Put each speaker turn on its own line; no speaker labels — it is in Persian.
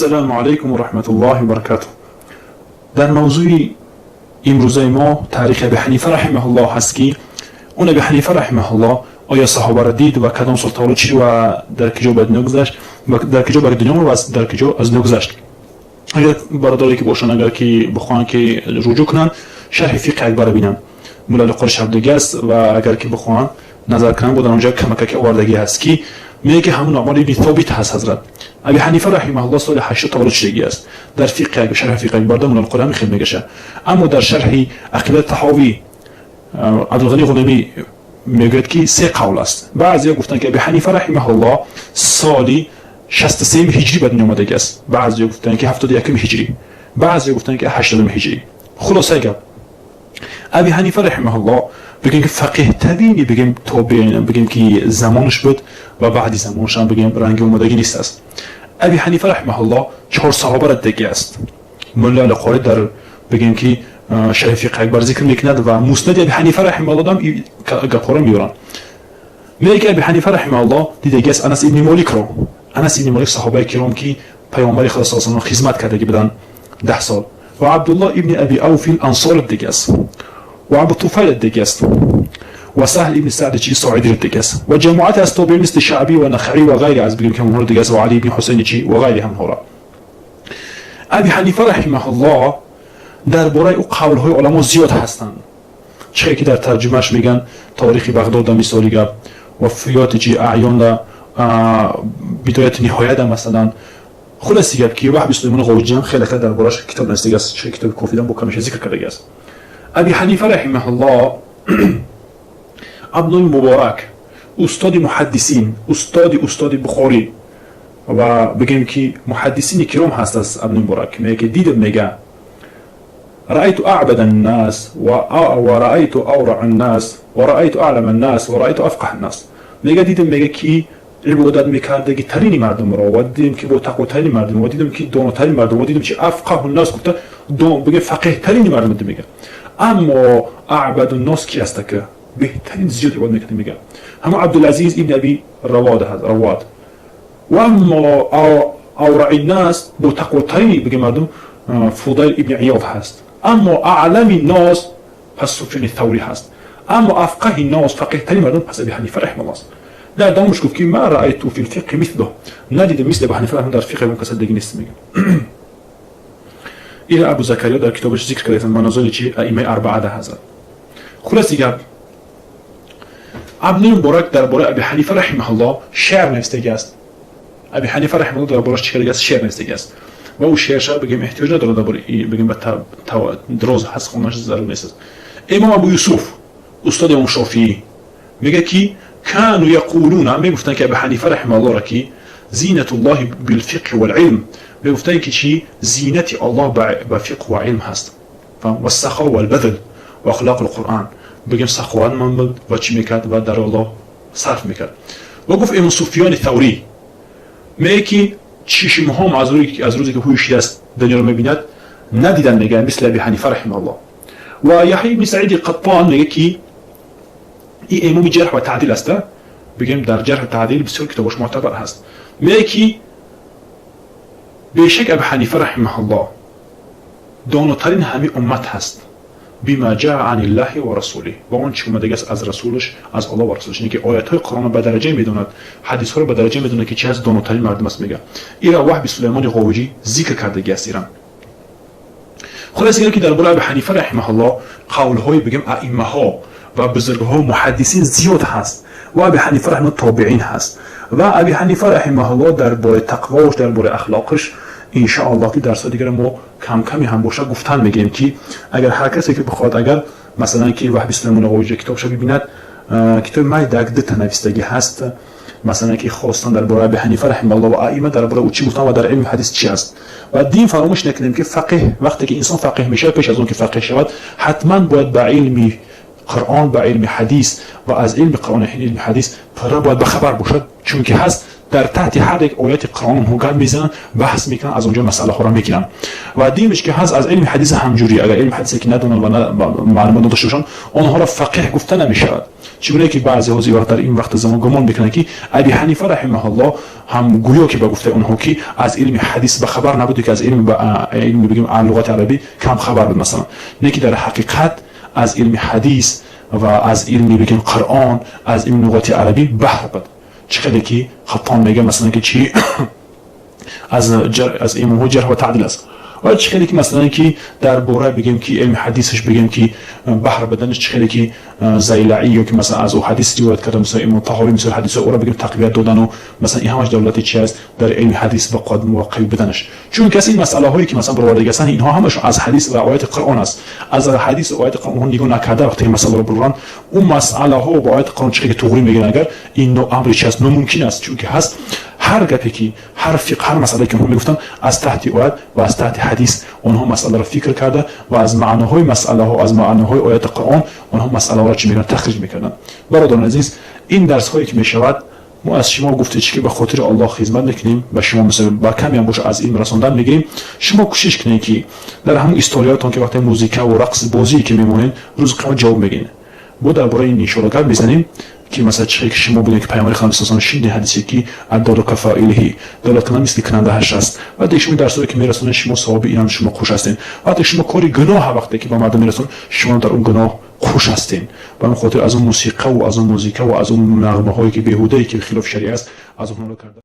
السلام علیکم و رحمت الله و برکاته. در موضوع امروزه ما تاریخ ابی حنیفه رحمه الله هست که اون ابی حنیفه رحمه الله آیا صحابه را دید و کدام سلطان چی و در کجا باید نگذشت و در کجا باید دنیا و در کجا از نگذشت. اگر برادری که باشن اگر که بخوان که رجوع کنن شرح فقه اکبر ببینن مولا لقر شبدگی است و اگر که بخوان نظر کنن بودن اونجا کمک آوردگی هست که میگه همون اعمال ابن ثابت هست. حضرت ابی حنیفه رحمه الله سال 80 تولد شدگی است. در فقه شرح فقه اکبر مولا القرآن خیلی میگه، اما در شرح عقیده طحاوی عبدالغنی غلامی میگه که سه قول است. بعضیا گفتن که ابی حنیفه رحمه الله سالی 63 هجری به دنیا آمده است، بعضیا گفتن که 71 هجری، بعضیا گفتن که 80 هجری. خلاصه اگر ابی حنیفه رحمه الله بگیم که فقیه ترینی بگیم تابعین بگیم که زمانش بود و بعد زمانش هم بگیم رنگ اومدگی نیست است. ابی حنیفه رحمه الله 4 صحابه را دیگه است. مولا القاری در بگیم که شرح فقه اکبر ذکر میکند و مسند ابی حنیفه رحمه الله هم گپارا میورن. میگه ابی حنیفه رحمه الله دیگه است انس ابن مالک رو. انس ابن مالک صحابه کرام که پیامبر خدا صلی الله علیه و خدمت کرده بودن 10 سال و عبدالله ابن ابی اوف الانصار دیگه است و ابو طفیل دیگه است و سهل ابن سعد چی ساعدی دیگه است و جماعت از تابعین مثل شعبی و نخعی و غیره از بگیم که اونها دیگه است و علی ابن حسین چی و غیره هم هورا. ابی حنیفه رحمه الله درباره او قول‌های علما زیاد هستند. چه که در ترجمهش میگن تاریخ بغداد مثالی گپ وفیات چی اعیان بدایت نهایت مثلا. خلاصی گپ که وحی سلیمان قوجی هم خیلی دربارش کتاب نوشته است، چه کتاب کافی با کمش ذکر کرده است. ابی حنیفه رحمه الله ابن المبارک استاد محدثین، استاد بخاری و بگیم که محدثین کرام هست از ابن المبارک. میگه دیدم میگه رأيت أعبد الناس ورأيت أورع الناس ورأيت أعلم الناس ورأيت أفقه الناس. میگه دیدم میگه که عبادت میکردگی ترین مردم را و دیدم که با تقوا ترین مردم و دیدم که داناترین مردم و دیدم که افقه الناس گفته بگه فقیه ترین مردم میگه. اما اعبد الناس کی است که بهترین زیاد عبادت میکنه؟ میگه همه عبدالعزیز ابن ابی رواد هست رواد. و اما اورع الناس با تقوا ترین بگه مردم فضیل ابن عیاض هست. اما اعلم الناس پس سفیان الثوری هست. اما افقه الناس فقیه ترین مردم پس ابی حنیفه رحمه الله است. در دامش گفت که ما رأیت فی الفقه مثله، ندیدم مثل ابی حنیفه رحمه الله در فقه کس دیگه نیست. میگه این ابو زکریا در کتابش ذکر کرده منازل چی ائمه اربعه ده هست. خلاص دیگه ابن المبارک درباره ابی حنیفه رحمه الله شعر نوشته است. ابی حنیفه رحمه الله دربارش چی کرده است؟ شعر نوشته است و او شعرش بگیم احتیاج نداره درباره بگیم به دراز هست خونش ضرور نیست. امام ابو یوسف استاد امام شافعی میگه که كانوا يقولون میگفتن که ابی حنیفه رحمه الله را که زینت الله بالفقه والعلم، میگفتن که چی زینت الله با فقه و علم هست و السخاء والبذل و اخلاق القرآن. بگیم سخاوتمند و چی میکرد و در الله صرف میکرد. و گفت امام سفیان ثوری میگه که چشم هم از روزی که هوشی است دنیا رو میبیند ندیدن میگن مثل ابی حنیفه رحمه الله. و یحیی بن سعید قطان میگه که این امام جرح و تعدیل است. بگیم در جرح و تعدیل بسیار کتابش معتبر هست. میگه که بیشک ابی حنیفه رحمه الله داناترین همه امت هست بما جاء عن الله و رسوله و اون چی اومده است از رسولش از الله و رسولش. یعنی که آیات های قرآن به درجه میدوند، حدیث ها رو به درجه میدونه که چی از داناترین مردم است. میگه ایرا وحی سلیمان قوجی ذکر کرده است ایران. خلاص اینکه درباره ابی حنیفه رحمه الله قول های بگیم ائمه ها و بزرگ ها محدثین زیاد هست و ابی حنیفه رحمه الله تابعین هست و ابی حنیفه رحمه الله درباره تقواش درباره اخلاقش ان شاء الله که درس دیگه ما کم کمی هم باشه گفتن میگیم که اگر هر کسی که بخواد اگر مثلا که وحی سلیمان قوجی کتابش ببیند کتاب ما داده تنویستگی هست مثلا که خواستن درباره ابی حنیفه رحمه الله و ائمه درباره او چی گفتن و در علم حدیث چی است. و دین فراموش نکنیم که فقه وقتی که انسان فقیه میشه پیش از اون که فقیه شود حتما باید با علم قرآن با علم حدیث و از علم قرآن علم حدیث باید بخبر باشد، چون که هست در تحت هر یک آیت قرآن اونها گپ میزنن، بحث میکنن، از اونجا مسئله ها را میگیرن. و دیمش که هست از علم حدیث همجوری، اگر علم حدیثی که ندونن و معلومات نداشته باشن اونها را فقیه گفته نمیشود. چگونه که بعضی ها زیاد در این وقت زمان گمان میکنن که ابی حنیفه رحمه الله هم گویا که به گفته اونها که از علم حدیث به خبر نبوده، که از علم بگیم لغت عربی کم خبر بود مثلا، نه که در حقیقت از علم حدیث و از علم بگیم قرآن، از علم لغت عربی بحر بود. چقدر که خطان میگه مثلا که چی از علم جرح و تعدیل است، و چقدر که مثلا که در باره بگیم که علم حدیثش بگیم که بحر بدنش، چقدر که زیلعی یا که مثلا از او حدیث روایت کرده مثلا امام طحاوی مثلا حدیث او را بگیم تقویت دادن و مثلا این همش دولتی چی است در علم حدیث به قد موقع بدنش. چون کسی این مسئله هایی که مثلا برآورده هستن اینها همش از حدیث و آیات قرآن است، از حدیث و آیات قرآن نگاه نکرده وقتی این مسئله رو برن اون مسئله ها و آیات قرآن چقدر توغری میگن، اگر این نوع امری چی است ناممکن است. چون که هست هر گپی که هر فقه هر مسئله که اونها میگفتن از تحت آیات و از تحت حدیث اونها مسئله را فکر کرده و از معناهای مسئله ها، از معناهای آیات قرآن اونها مسئله را چی میگن تخریج میکردن. برادران عزیز، این درس هایی که میشود ما از شما گفته که به خاطر الله خدمت میکنیم و شما مثلا با کمی هم باشه از این رساندن میگیریم. شما کوشش کنید که در همون استوریاتون که وقتی موزیک و رقص بازی که میمونین روز قیامت جواب بگین. با درباره این اشاره بزنیم که مثلا چه که شما بودین که پیامبر خدا صلی الله علیه و آله حدیثی که عداد و کفائله دولت مثل کننده هش است و دیگه شما درسایی که میرسونن شما ثواب ایران شما خوش هستین، وقتی شما کاری گناه وقتی که به مردم میرسون شما در اون گناه خوش هستین. و به خاطر از اون موسیقی و از اون موزیک و از اون نغمه هایی که بیهوده ای که خلاف شریعه است از اونها رو کرده.